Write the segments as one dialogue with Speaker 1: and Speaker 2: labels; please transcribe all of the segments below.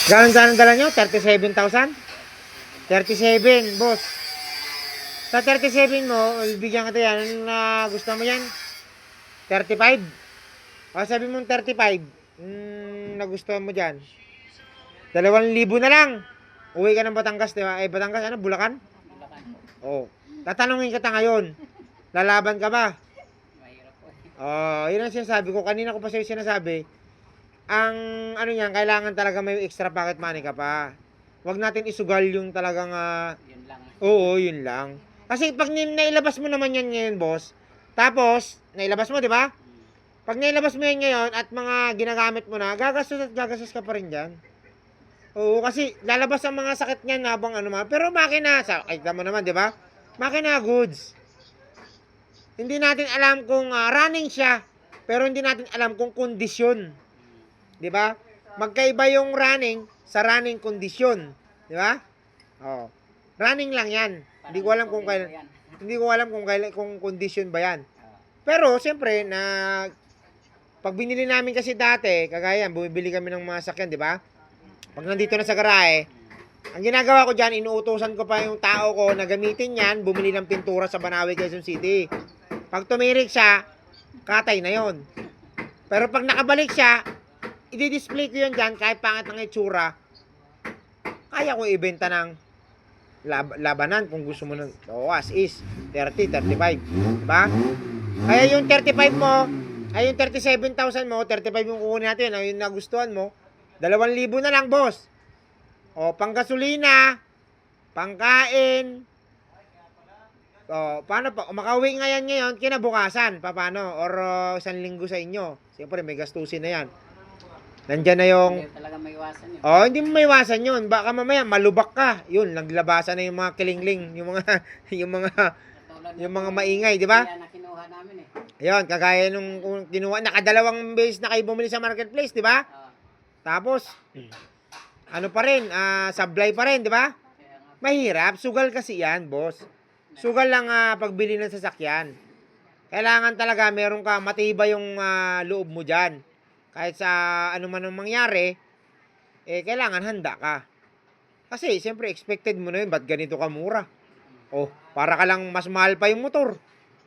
Speaker 1: Gano'n sana dala nyo? 37,000? 37, boss. Sa 37 mo, bigyan kita yan. Ano na gusto mo yan? 35? O sabi mong 35, nagustuhan mo dyan. 2,000 na lang. Uwi ka ng Batangas, di ba? Batangas, ano? Bulacan?
Speaker 2: Bulacan po.
Speaker 1: Oo. Tatanungin kita ngayon. Lalaban ka ba?
Speaker 2: Mahirap po.
Speaker 1: Yun ang sinasabi ko. Kanina ko pa sa'yo sinasabi. Ang ano yan, kailangan talaga may extra pocket money ka pa. Huwag natin isugal yung talagang
Speaker 2: Yun lang.
Speaker 1: oo, yun lang. Kasi pag nailabas mo naman yan ngayon, boss, tapos, nailabas mo, di ba? Pag nailabas mo yan ngayon at mga ginagamit mo na, gagastos ka pa rin dyan. Oo, kasi lalabas ang mga sakit niyan habang ano ma. Pero makina, kita mo naman, di ba? Makina goods. Hindi natin alam kung running siya, pero hindi natin alam kung kondisyon. Di ba? Magkaiba yung running sa running kondisyon. Di ba? Oh. Running lang yan. Hindi ko alam kung kailan. Hindi ko alam kung kondisyon ba yan. Pero siyempre pag binili namin kasi dati, kagaya yan, bumibili kami ng mga sakyan, di ba? Pag nandito na sa garahe, ang ginagawa ko dyan, inuutosan ko pa yung tao ko na gamitin yan, bumili ng pintura sa Banawe, Quezon City. Pag tumirik siya, katay na yon. Pero pag nakabalik siya, i-display ko yun dyan, kahit pangit ng itsura, kaya ko ibenta ng labanan kung gusto mo ng as is, 30, 35. Diba? Kaya yung 35 mo, ay yung 37,000 mo, 35 yung kukunin natin, ay yung nagustuhan mo, 2,000 na lang, boss. Panggasolina, pangkain. Paano pa? Makauwi nga yan ngayon, kinabukasan. Paano? Or isang linggo sa inyo. Siyempre, may gastusin na yan. Nandyan na yung...
Speaker 2: Hindi talaga maiwasan yun.
Speaker 1: Hindi mo maiwasan yun. Baka mamaya, malubak ka. Yun, naglabasan na yung mga kilingling. Yung mga... yung mga maingay, di ba?
Speaker 2: Kaya na kinuha namin eh.
Speaker 1: Ayun, kagaya nung kinuha. Nakadalawang beses na kayo bumili sa marketplace, di ba? Tapos, ano pa rin, sablay pa rin, di ba? Mahirap, sugal kasi yan, boss. Sugal lang pagbili ng sasakyan. Kailangan talaga meron ka, matibay yung loob mo dyan. Kahit sa ano man ang mangyari, kailangan handa ka. Kasi, siyempre, expected mo na yun, ba't ganito ka mura? Para ka lang mas mahal pa yung motor.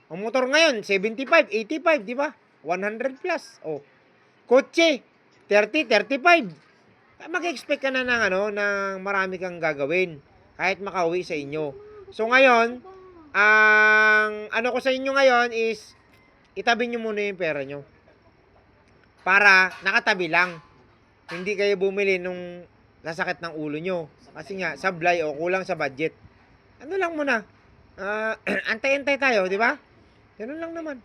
Speaker 1: Ang motor ngayon, 75, 85, di ba? 100 plus. Kotse, 30, 35. Mag-expect ka na ng marami kang gagawin. Kahit makauwi sa inyo. So ngayon, ang ano ko sa inyo ngayon is, itabi nyo muna yung pera nyo. Para nakatabi lang. Hindi kayo bumili nung nasakit ng ulo nyo. Kasi nga, sablay o kulang sa budget. Ano lang muna. Antay-antay tayo, di ba? Ganun lang naman.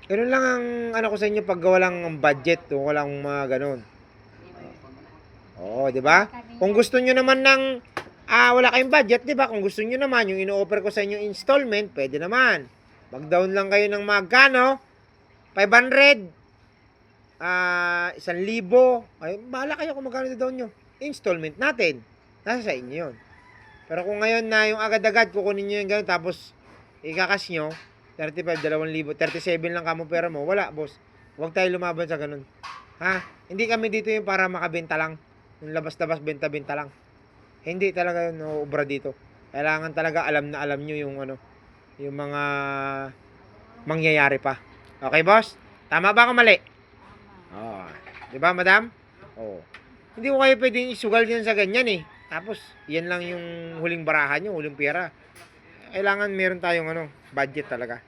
Speaker 1: Ganun lang ang ano ko sa inyo pag walang budget o walang mga ganun. Oo, di ba? Kung gusto niyo naman ng wala kayong budget, di ba? Kung gusto niyo naman yung ino-offer ko sa inyo installment, pwede naman. Mag-down lang kayo ng magkano? 500, 1,000. Ay, bahala kayo kung magkano down nyo. Installment natin. Nasa sa inyo yun. Pero kung ngayon na yung agad-agad, kukunin nyo yung gano'n, tapos ikakas nyo, 35, 2,000, 37 lang kamo pera mo, wala, boss. Huwag tayo lumaban sa ganun. Ha? Hindi kami dito yung para makabenta lang. Yung labas-labas, benta-benta lang. Hindi talaga yun obra dito. Kailangan talaga alam na alam nyo yung yung mga mangyayari pa. Okay, boss? Tama ba ako mali? Di ba, madam? Hindi ko kayo pwedeng isugal yan sa ganyan eh. Tapos, yan lang yung huling barahan nyo, huling pera. Kailangan meron tayong budget talaga.